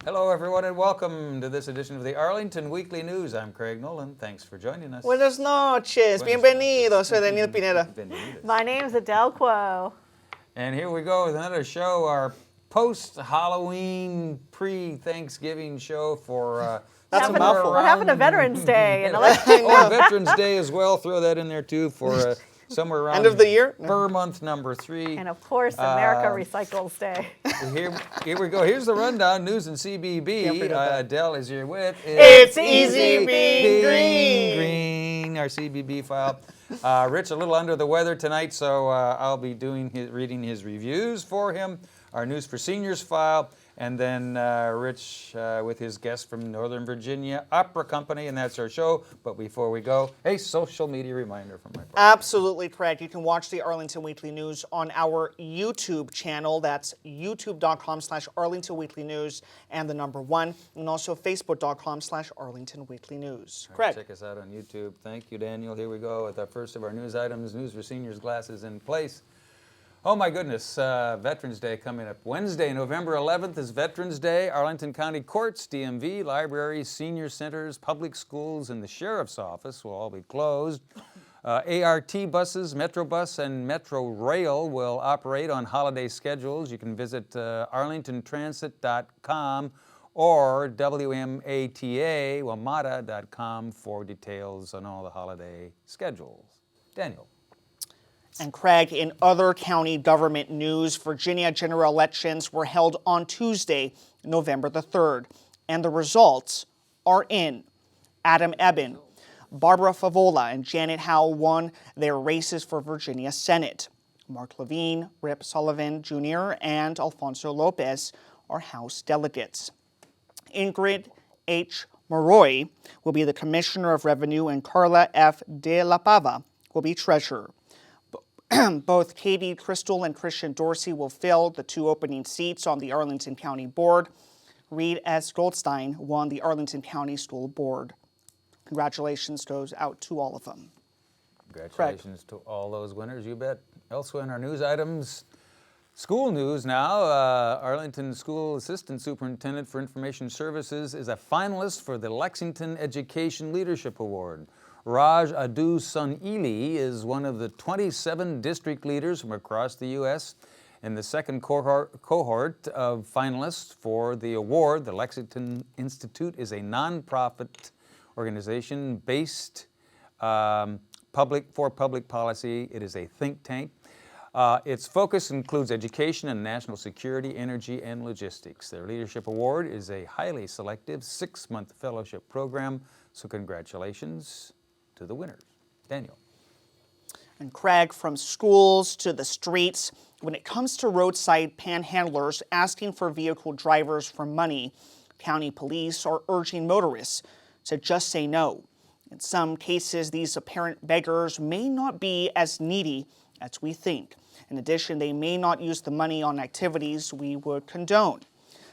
Hello, everyone, and welcome to this edition of the Arlington Weekly News. I'm Craig Nolan. Thanks for joining us. Buenas noches, Buenas bienvenidos. Soy Danielle noches. Pineda. Bienvenidos. My name's Adele Quo. And here we go with another show, our post-Halloween, pre-Thanksgiving show for... That's a mouthful. What happened to Veterans Day? And oh, Veterans Day as well. Throw that in there, too, for somewhere around... End of the year? Burr month number 3. And of course, America Recycles Day. Here we go. Here's the rundown. News and CBB. Adele is here with... It's Easy Being Green, our CBB file. Rich a little under the weather tonight, so I'll be reading his reviews for him. Our News for Seniors file, and then Rich with his guest from Northern Virginia Opera Company, and that's our show. But before we go, a social media reminder from my partner. Absolutely correct. You can watch the Arlington Weekly News on our YouTube channel. That's youtube.com/Arlington Weekly News and the number 1, and also facebook.com/Arlington Weekly News. Correct. Check us out on YouTube. Thank you, Daniel. Here we go with our first of our news items, News for Seniors glasses in place. Oh my goodness, Veterans Day coming up. Wednesday, November 11th is Veterans Day. Arlington County Courts, DMV, libraries, senior centers, public schools, and the Sheriff's Office will all be closed. ART buses, Metrobus, and Metro Rail will operate on holiday schedules. You can visit arlingtontransit.com or WMATA.com for details on all the holiday schedules. Daniel. And Craig, in other county government news, Virginia general elections were held on Tuesday, November the 3rd, and the results are in. Adam Eben, Barbara Favola, and Janet Howe won their races for Virginia Senate. Mark Levine, Rip Sullivan Jr., and Alfonso Lopez are House delegates. Ingrid H. Maroy will be the Commissioner of Revenue, and Carla F. de la Pava will be Treasurer. Both Katie Crystal and Christian Dorsey will fill the 2 opening seats on the Arlington County Board. Reed S. Goldstein won the Arlington County School Board. Congratulations goes out to all of them. Congratulations to all those winners, you bet. Elsewhere in our news items, school news now. Arlington School Assistant Superintendent for Information Services is a finalist for the Lexington Education Leadership Award. Raj Adu Sunili is one of the 27 district leaders from across the U.S. In the second cohort of finalists for the award, the Lexington Institute is a nonprofit organization based for public policy. It is a think tank. Its focus includes education and national security, energy, and logistics. Their leadership award is a highly selective 6-month fellowship program, so congratulations to the winners. Daniel. And Craig, from schools to the streets, when it comes to roadside panhandlers asking for vehicle drivers for money, county police are urging motorists to just say no. In some cases, these apparent beggars may not be as needy as we think. In addition, they may not use the money on activities we would condone.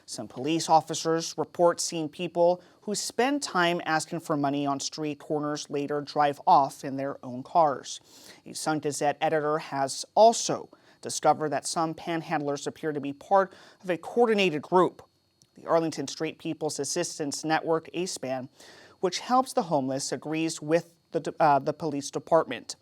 Some police officers report seeing people who spend time asking for money on street corners later drive off in their own cars. A Sun-Gazette editor has also discovered that some panhandlers appear to be part of a coordinated group, the Arlington Street People's Assistance Network, ASPAN, which helps the homeless, agrees with the police department.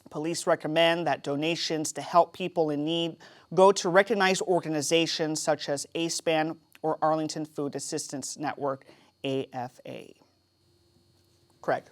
Police recommend that donations to help people in need go to recognized organizations such as ASPAN or Arlington Food Assistance Network, AFA. Craig.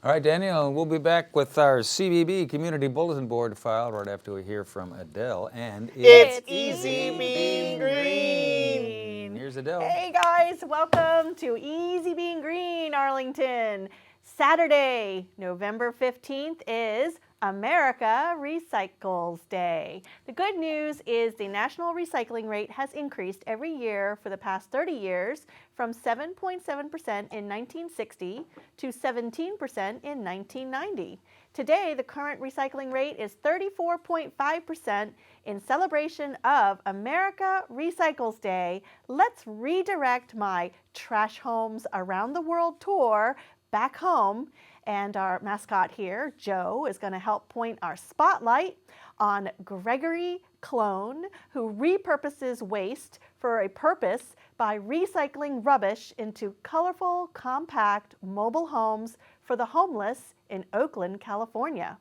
All right, Daniel, we'll be back with our CBB Community Bulletin Board file right after we hear from Adele. And It's Easy Being Green. Here's Adele. Hey guys, welcome to Easy Being Green, Arlington. Saturday, November 15th is America Recycles Day. The good news is the national recycling rate has increased every year for the past 30 years from 7.7% in 1960 to 17% in 1990. Today, the current recycling rate is 34.5%. In celebration of America Recycles Day, let's redirect my Trash Homes Around the World tour back home And our mascot here, Joe, is going to help point our spotlight on Gregory Clone, who repurposes waste for a purpose by recycling rubbish into colorful, compact mobile homes for the homeless in Oakland, California.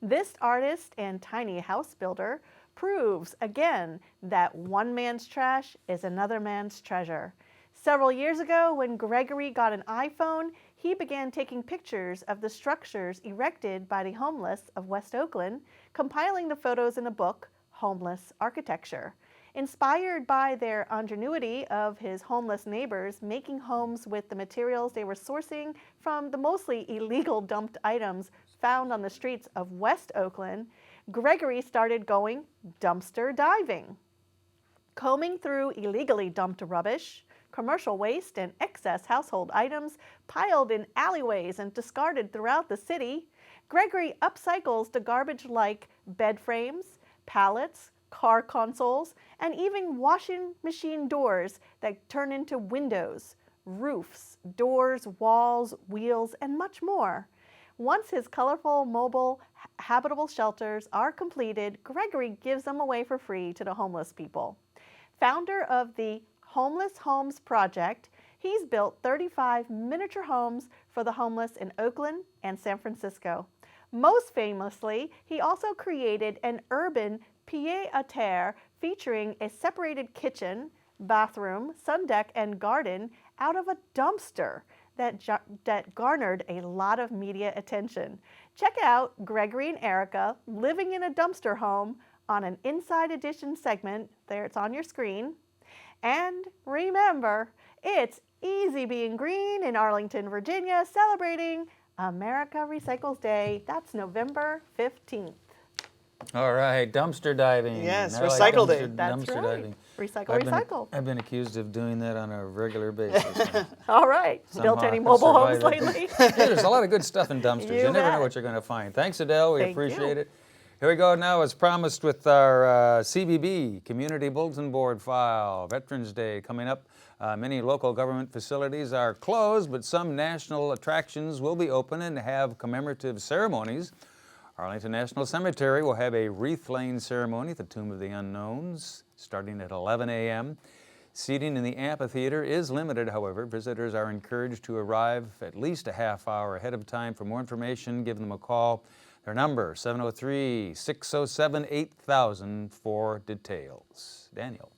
This artist and tiny house builder proves again that one man's trash is another man's treasure. Several years ago, when Gregory got an iPhone, he began taking pictures of the structures erected by the homeless of West Oakland, compiling the photos in a book, Homeless Architecture. Inspired by their ingenuity of his homeless neighbors making homes with the materials they were sourcing from the mostly illegal dumped items found on the streets of West Oakland, Gregory started going dumpster diving. Combing through illegally dumped rubbish, commercial waste, and excess household items piled in alleyways and discarded throughout the city, Gregory upcycles the garbage like bed frames, pallets, car consoles, and even washing machine doors that turn into windows, roofs, doors, walls, wheels, and much more. Once his colorful mobile habitable shelters are completed, Gregory gives them away for free to the homeless people. Founder of the Homeless Homes Project, he's built 35 miniature homes for the homeless in Oakland and San Francisco. Most famously, he also created an urban pied-à-terre featuring a separated kitchen, bathroom, sun deck, and garden out of a dumpster that garnered a lot of media attention. Check out Gregory and Erica living in a dumpster home on an Inside Edition segment. There, it's on your screen. And remember, it's easy being green in Arlington, Virginia, celebrating America Recycles Day. That's November 15th. All right, dumpster diving. Yes, I like Recycle Day. That's dumpster right. diving. Recycle. I've been accused of doing that on a regular basis. All right. Built Somehow any I mobile homes survived it. lately? Yeah, there's a lot of good stuff in dumpsters. You You never know bet. what you're going to find. Thanks, Adele. We Thank appreciate you. it. Here we go now, as promised, with our CBB, Community Bulletin Board file. Veterans Day coming up. Many local government facilities are closed, but some national attractions will be open and have commemorative ceremonies. Arlington National Cemetery will have a wreath-laying ceremony at the Tomb of the Unknowns, starting at 11 a.m. Seating in the amphitheater is limited, however. Visitors are encouraged to arrive at least a half hour ahead of time. For more information, give them a call. Their number, 703-607-8000 for details. Danielle.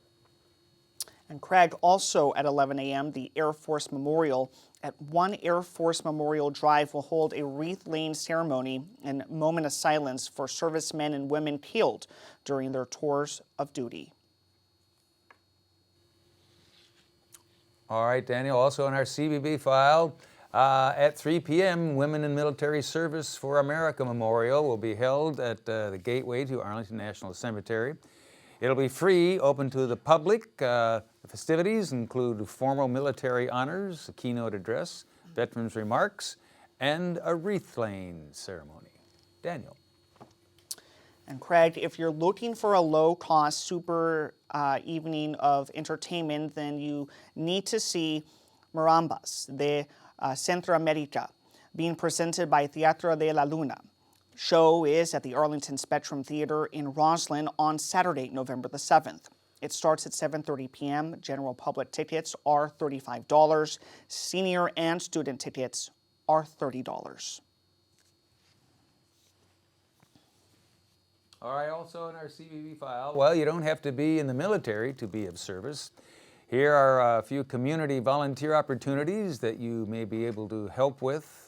And Craig, also at 11 a.m., the Air Force Memorial at 1 Air Force Memorial Drive will hold a wreath-laying ceremony and moment of silence for servicemen and women killed during their tours of duty. All right, Daniel, also in our CBB file, at 3 p.m., Women in Military Service for America Memorial will be held at the gateway to Arlington National Cemetery. It'll be free, open to the public. The festivities include formal military honors, a keynote address, veterans' remarks, and a wreath-laying ceremony. Daniel. And Craig, if you're looking for a low-cost, super evening of entertainment, then you need to see Marambas de Centroamérica, being presented by Teatro de la Luna. Show is at the Arlington Spectrum Theater in Roslyn on Saturday, November the 7th. It starts at 7:30 p.m. General public tickets are $35. Senior and student tickets are $30. All right, also in our CBB file, well, you don't have to be in the military to be of service. Here are a few community volunteer opportunities that you may be able to help with.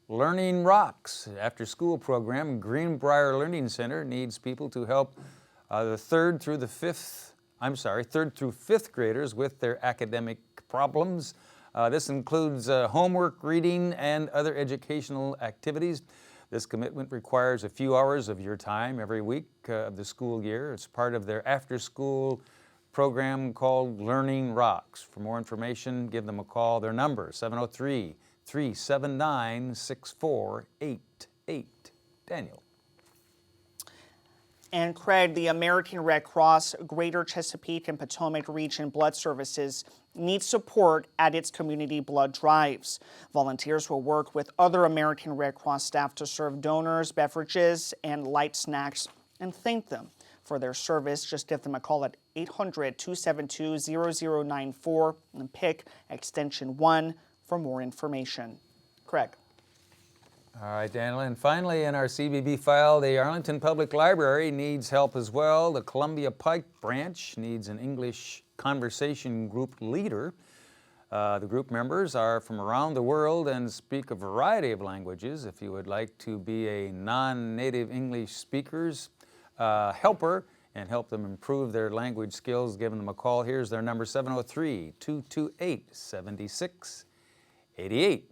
Learning Rocks, after-school program. Greenbrier Learning Center needs people to help the third through fifth graders with their academic problems. This includes homework, reading, and other educational activities. This commitment requires a few hours of your time every week of the school year. It's part of their after-school program called Learning Rocks. For more information, give them a call. Their number, 703-379-6488. Daniel. And Craig, the American Red Cross Greater Chesapeake and Potomac Region Blood Services needs support at its community blood drives. Volunteers will work with other American Red Cross staff to serve donors beverages and light snacks and thank them for their service. Just give them a call at 800-272-0094 and pick extension 1 for more information. Craig. All right, Danielle. And finally, in our CBB file, the Arlington Public Library needs help as well. The Columbia Pike branch needs an English conversation group leader. The group members are from around the world and speak a variety of languages. If you would like to be a non-native English speaker's helper and help them improve their language skills, give them a call. Here's their number, 703-228-7688.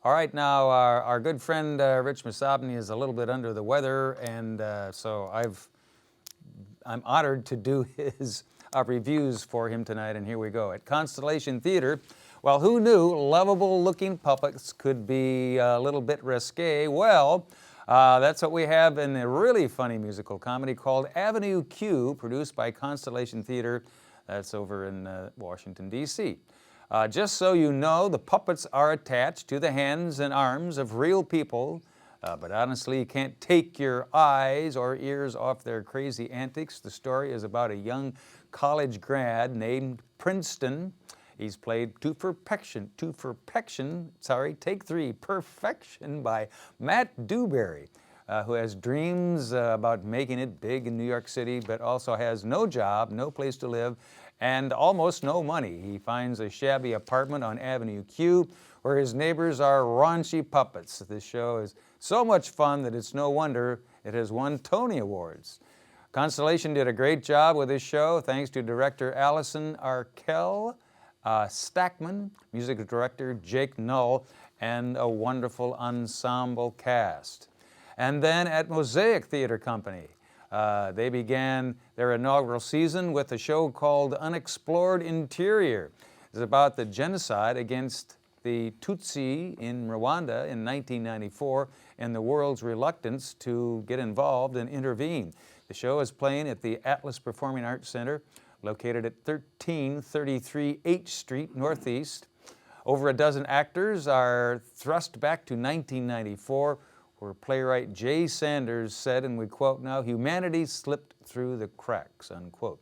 All right, now our good friend Rich Massabny is a little bit under the weather, and so I'm honored to do his reviews for him tonight, and here we go. At Constellation Theater, well, who knew lovable-looking puppets could be a little bit risque? Well, that's what we have in a really funny musical comedy called Avenue Q, produced by Constellation Theater. That's over in Washington, D.C. Just so you know, the puppets are attached to the hands and arms of real people, but honestly, you can't take your eyes or ears off their crazy antics. The story is about a young college grad named Princeton. He's played Perfection by Matt Dewberry, who has dreams about making it big in New York City, but also has no job, no place to live, and almost no money. He finds a shabby apartment on Avenue Q where his neighbors are raunchy puppets. This show is so much fun that it's no wonder it has won Tony Awards. Constellation did a great job with this show, thanks to director Allison Arkell Stackman, music director Jake Null, and a wonderful ensemble cast. And then at Mosaic Theater Company, they began their inaugural season with a show called Unexplored Interior. It's about the genocide against the Tutsi in Rwanda in 1994 and the world's reluctance to get involved and intervene. The show is playing at the Atlas Performing Arts Center, located at 1333 H Street Northeast. Over a dozen actors are thrust back to 1994, where playwright Jay Sanders said, and we quote now, "Humanity slipped through the cracks," unquote.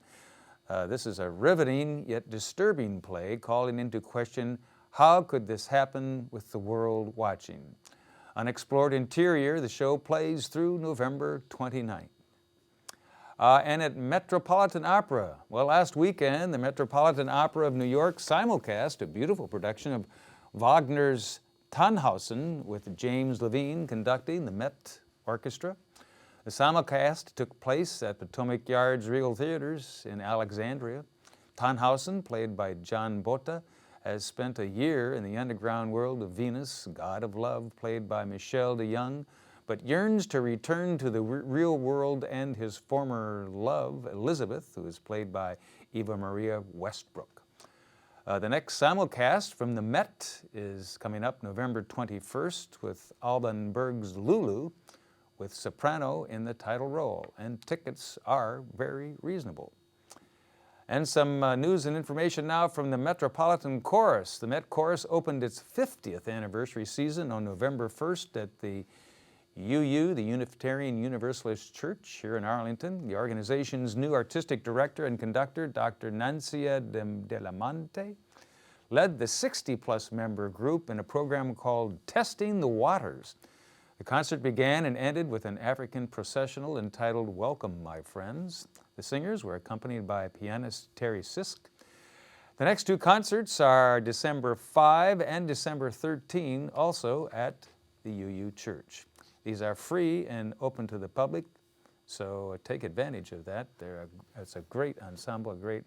This is a riveting yet disturbing play calling into question, how could this happen with the world watching? Unexplored Interior, the show plays through November 29th. And at Metropolitan Opera, well, last weekend, the Metropolitan Opera of New York simulcast a beautiful production of Wagner's Tannhausen with James Levine conducting the Met Orchestra. The simulcast took place at Potomac Yard's Regal Theaters in Alexandria. Tannhausen, played by John Botta, has spent a year in the underground world of Venus, god of love, played by Michel de Young, but yearns to return to the real world and his former love, Elizabeth, who is played by Eva Maria Westbrook. The next simulcast from the Met is coming up November 21st with Alban Berg's Lulu, with soprano in the title role, and tickets are very reasonable. And some news and information now from the Metropolitan Chorus. The Met Chorus opened its 50th anniversary season on November 1st at the UU, the Unitarian Universalist Church here in Arlington. The organization's new artistic director and conductor, Dr. Nancia de la Monte, led the 60-plus member group in a program called Testing the Waters. The concert began and ended with an African processional entitled Welcome, My Friends. The singers were accompanied by pianist Terry Sisk. The next two concerts are December 5 and December 13, also at the UU Church. These are free and open to the public, so take advantage of that. It's a great ensemble, a great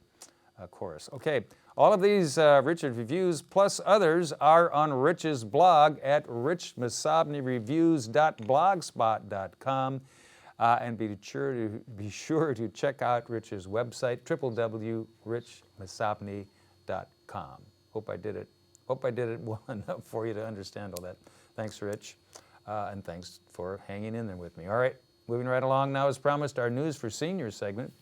chorus. Okay, all of these Richard reviews plus others are on Rich's blog at richmassabnyreviews.blogspot.com, and be sure to check out Rich's website, www.richmassabny.com. Hope I did it well enough for you to understand all that. Thanks, Rich. And thanks for hanging in there with me. All right, moving right along now as promised, our News for Seniors segment.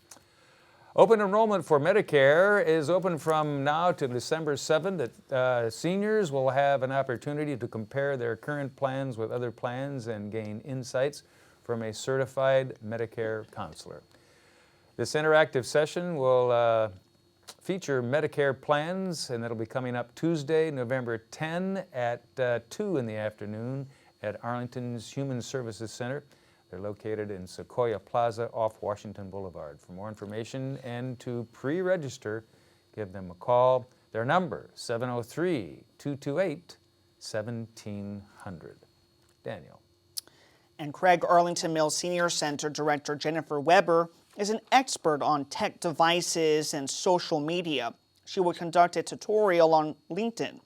Open enrollment for Medicare is open from now to December 7th. Seniors will have an opportunity to compare their current plans with other plans and gain insights from a certified Medicare counselor. This interactive session will feature Medicare plans, and that'll be coming up Tuesday, November 10 at 2 in the afternoon at Arlington's Human Services Center. They're located in Sequoia Plaza off Washington Boulevard. For more information and to pre-register, give them a call. Their number, 703-228-1700. Danielle. And Craig Arlington Mills Senior Center Director Jennifer Weber is an expert on tech devices and social media. She will conduct a tutorial on LinkedIn,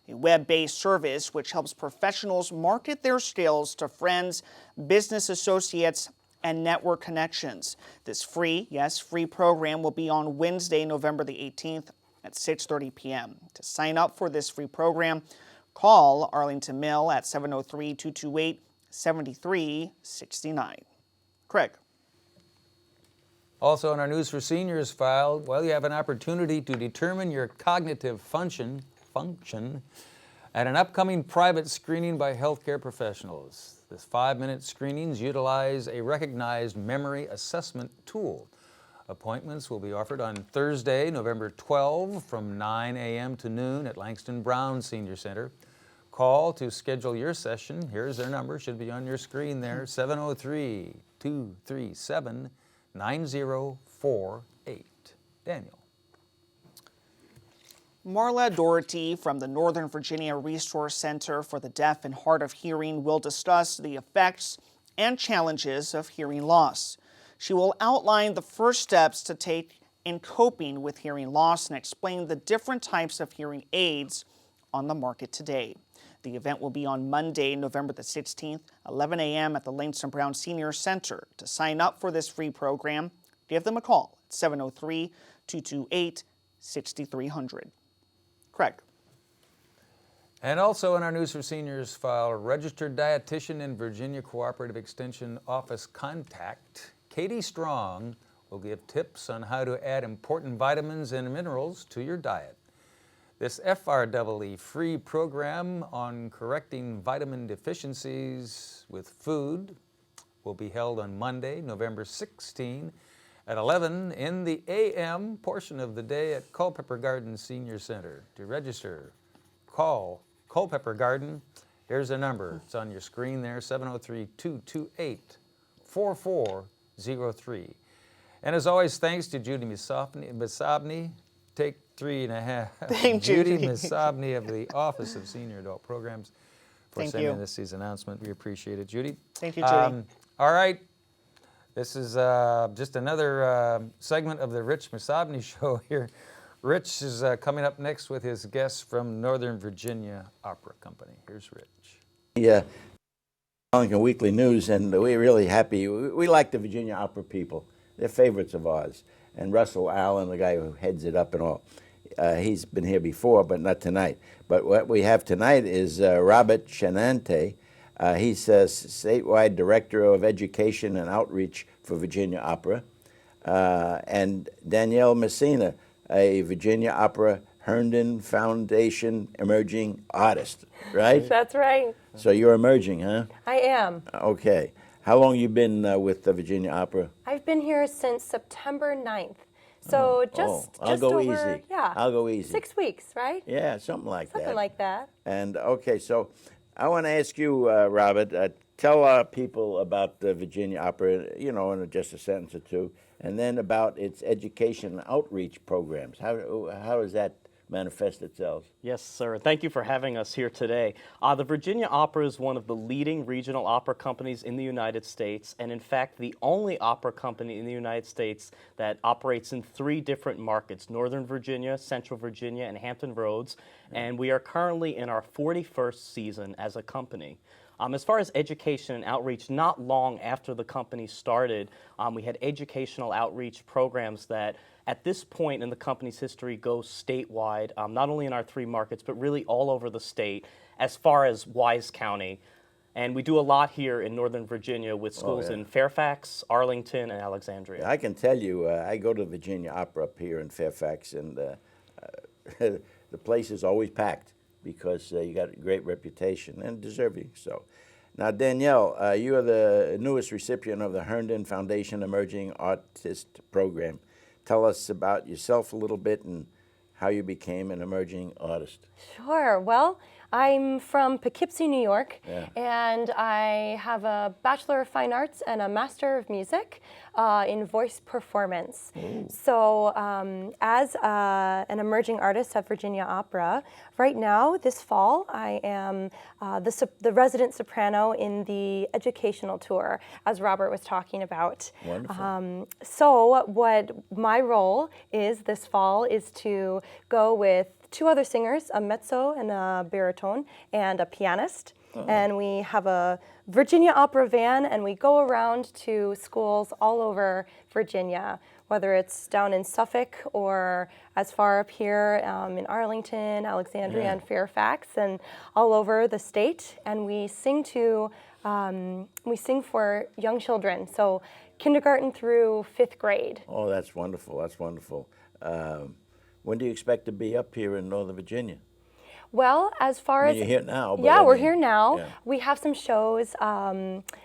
a web-based service which helps professionals market their skills to friends, business associates, and network connections. This free program will be on Wednesday, November the 18th at 6:30 p.m. To sign up for this free program, call Arlington Mill at 703-228-7369. Craig. Also in our News for Seniors file, well, you have an opportunity to determine your cognitive function at an upcoming private screening by healthcare professionals. This 5-minute screenings utilize a recognized memory assessment tool. Appointments will be offered on Thursday, November 12 from 9 a.m. to noon at Langston Brown Senior Center. Call to schedule your session. Here's their number, should be on your screen there, 703-237-9048. Daniel. Marla Doherty from the Northern Virginia Resource Center for the Deaf and Hard of Hearing will discuss the effects and challenges of hearing loss. She will outline the first steps to take in coping with hearing loss and explain the different types of hearing aids on the market today. The event will be on Monday, November the 16th, 11 a.m. at the Langston Brown Senior Center. To sign up for this free program, give them a call at 703-228-6300. Craig. And also in our News for Seniors file, registered dietitian and Virginia Cooperative Extension Office contact, Katie Strong, will give tips on how to add important vitamins and minerals to your diet. This FREE free program on correcting vitamin deficiencies with food will be held on Monday, November 16 at 11 in the a.m. portion of the day at Culpeper Garden Senior Center. To register, call Culpeper Garden. Here's the number. It's on your screen there, 703-228-4403. And as always, thanks to Judy Massabny. Take 3.5. Thank Judy Judy. Massabny of the Office of Senior Adult Programs for Thank sending you. us this announcement. We appreciate it, Judy. Thank you, Judy. All right. This is just another segment of the Rich Massabny Show here. Rich is coming up next with his guests from Northern Virginia Opera Company. Here's Rich. Yeah, Arlington Weekly News, and we're really happy. We like the Virginia Opera people. They're favorites of ours. And Russell Allen, the guy who heads it up and all, he's been here before, but not tonight. But what we have tonight is Robert Cinnante. He's statewide Director of Education and Outreach for Virginia Opera. And Danielle Messina, a Virginia Opera Herndon Foundation emerging artist, right? That's right. So you're emerging, huh? I am. Okay. How long you been with the Virginia Opera? I've been here since September 9th. So I'll go over, easy. Yeah. I'll go easy. 6 weeks, right? Yeah, something like that. Something like that. And okay, so I want to ask you, Robert, tell our people about the Virginia Opera, you know, in just a sentence or two, and then about its education and outreach programs. How does that manifest itself? Yes, sir. Thank you for having us here today. The Virginia Opera is one of the leading regional opera companies in the United States, and in fact, the only opera company in the United States that operates in 3 different markets: Northern Virginia, Central Virginia, and Hampton Roads. And we are currently in our 41st season as a company. As far as education and outreach, not long after the company started, we had educational outreach programs that at this point in the company's history go statewide, not only in our 3 markets, but really all over the state, as far as Wise County. And we do a lot here in Northern Virginia with schools in Fairfax, Arlington, and Alexandria. I can tell you, I go to the Virginia Opera up here in Fairfax, and the place is always packed because you got a great reputation, and deserving so. Now, Danielle, you are the newest recipient of the Herndon Foundation Emerging Artist Program. Tell us about yourself a little bit and how you became an emerging artist. Sure. Well, I'm from Poughkeepsie, New York, and I have a Bachelor of Fine Arts and a Master of Music in voice performance. Ooh. So as an emerging artist at Virginia Opera, right now, this fall, I am the resident soprano in the educational tour, as Robert was talking about. Wonderful. So what my role is this fall is to go with two other singers, a mezzo and a baritone, and a pianist. And we have a Virginia Opera van, and we go around to schools all over Virginia, whether it's down in Suffolk or as far up here in Arlington, Alexandria, and Fairfax, and all over the state. And we sing for young children, so kindergarten through 5th grade. Oh, that's wonderful. That's wonderful. When do you expect to be up here in Northern Virginia? Well, as far as you're here now. But yeah, I we're mean, here now. yeah. We have some shows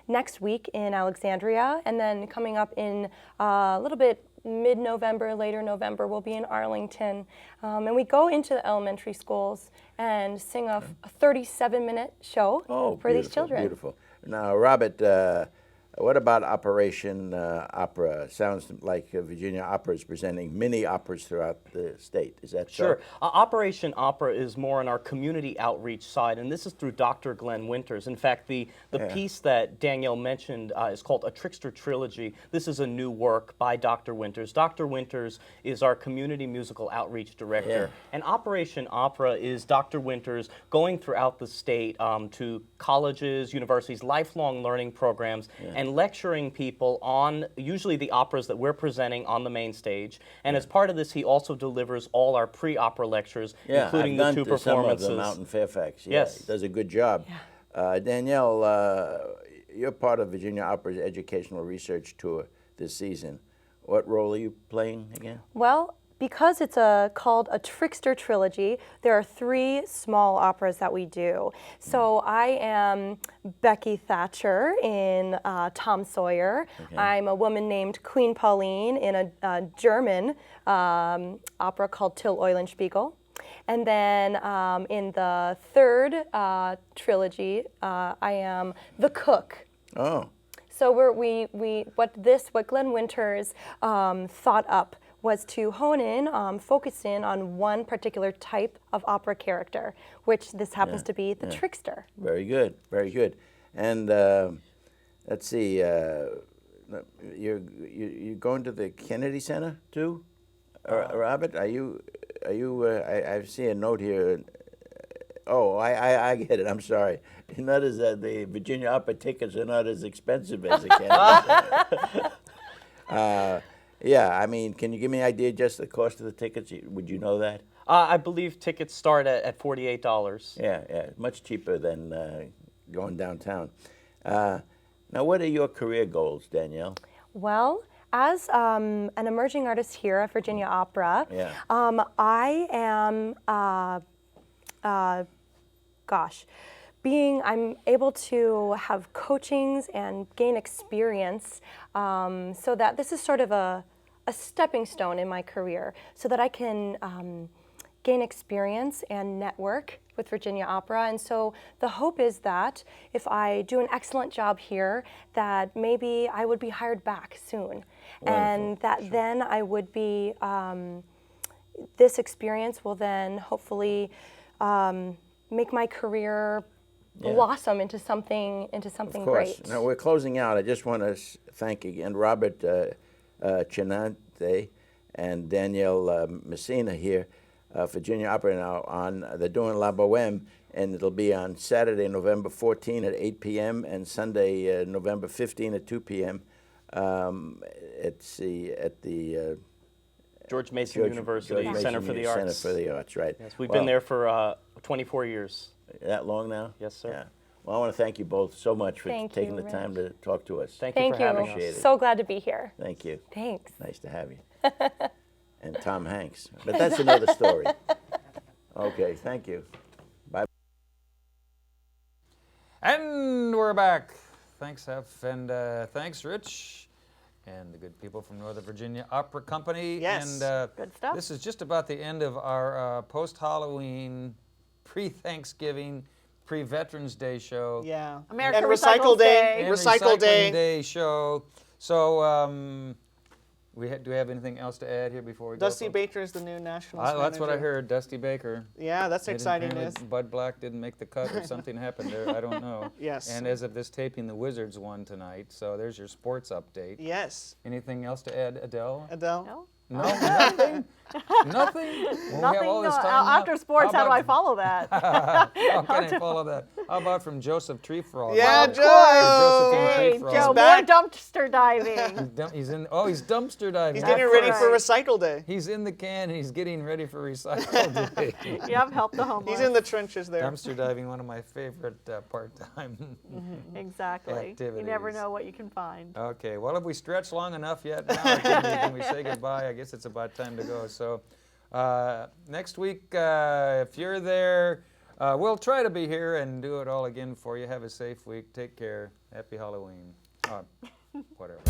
next week in Alexandria, and then coming up in a little bit mid-November, later November, we'll be in Arlington. And we go into the elementary schools and sing a 37-minute show for these children. Beautiful. Now, Robert, what about Operation Opera? Sounds like Virginia Opera is presenting mini operas throughout the state. Is that Sure. so? Operation Opera is more on our community outreach side, and this is through Dr. Glenn Winters. In fact, the piece that Danielle mentioned is called A Trickster Trilogy. This is a new work by Dr. Winters. Dr. Winters is our community musical outreach director. And Operation Opera is Dr. Winters going throughout the state to colleges, universities, lifelong learning programs, and lecturing people on usually the operas that we're presenting on the main stage. And as part of this, he also delivers all our pre-opera lectures, including the two performances. Some of them out in Fairfax. Yes. He does a good job. Danielle, you're part of Virginia Opera's educational research tour this season. What role are you playing again? Well, because it's called a Trickster Trilogy, there are 3 small operas that we do. So I am Becky Thatcher in Tom Sawyer. I'm a woman named Queen Pauline in a German opera called Till Eulenspiegel. And then in the 3rd trilogy, I am the cook. Oh. So what Glenn Winters thought up was to hone in, focus in on one particular type of opera character, which this happens to be the trickster. Very good, very good. And let's see, you're going to the Kennedy Center too, Robert? Are you? I see a note here. Oh, I get it. I'm sorry. Not as the Virginia Opera tickets are not as expensive as the Kennedy Center. Yeah, I mean, can you give me an idea just the cost of the tickets? Would you know that? I believe tickets start at $48. Yeah, much cheaper than going downtown. Now, what are your career goals, Danielle? Well, as an emerging artist here at Virginia Opera, I am, I'm able to have coachings and gain experience so that this is sort of a stepping stone in my career so that I can gain experience and network with Virginia Opera. And so the hope is that if I do an excellent job here, that maybe I would be hired back soon. Wonderful. And that then I would be, this experience will then hopefully make my career blossom into something great. Now we're closing out. I just want to thank again Robert Cinnante and Danielle Messina here, Virginia Opera now they're doing La Boheme, and it'll be on Saturday, November 14 at 8 p.m. and Sunday, November 15 at 2 p.m. At the George Mason University Center for the Arts. Center for the Arts, right. Yes, we've been there for 24 years. That long now? Yes, sir. Yeah. Well, I want to thank you both so much for Thank taking you, the time to talk to us. Thank you Thank for having you. us. Appreciate it. So glad to be here. Thank you. Thanks. Nice to have you. And Tom Hanks. But that's another story. Okay, thank you. Bye. And we're back. Thanks, Hef, and thanks, Rich, and the good people from Northern Virginia Opera Company. Yes. And Good stuff. this is just about the end of our post-Halloween, pre-Thanksgiving, pre-Veterans Day show. Yeah. America and Recycles Day. And Recycle Recycling Day. show. So, do we have anything else to add here before we Dusty go? Baker is the new national That's what I manager. heard, Dusty Baker. Yeah, that's exciting Apparently news. Bud Black didn't make the cut or something happened there. I don't know. Yes. And as of this taping, the Wizards won tonight. So there's your sports update. Yes. Anything else to add, Adele? Adele? No? No, nothing? Nothing? Well, we have Nothing. all this No, time now. after sports, how do I about- follow that? How can I follow that? How about from Joseph Treefrog? Yeah, Of Joe! Hey, Treefrog. Joe, more back. dumpster diving. He's dumpster diving. He's getting That's ready right. for Recycle Day. He's in the can and he's getting ready for recycle day. Yep, help the homeless. He's in the trenches there. Dumpster diving, one of my favorite part-time. Exactly. You never activities. know what you can find. Okay, well, have we stretched long enough yet? Now, can we say goodbye? I guess it's about time to go. So next week, if you're there, we'll try to be here and do it all again for you. Have a safe week. Take care. Happy Halloween. Whatever.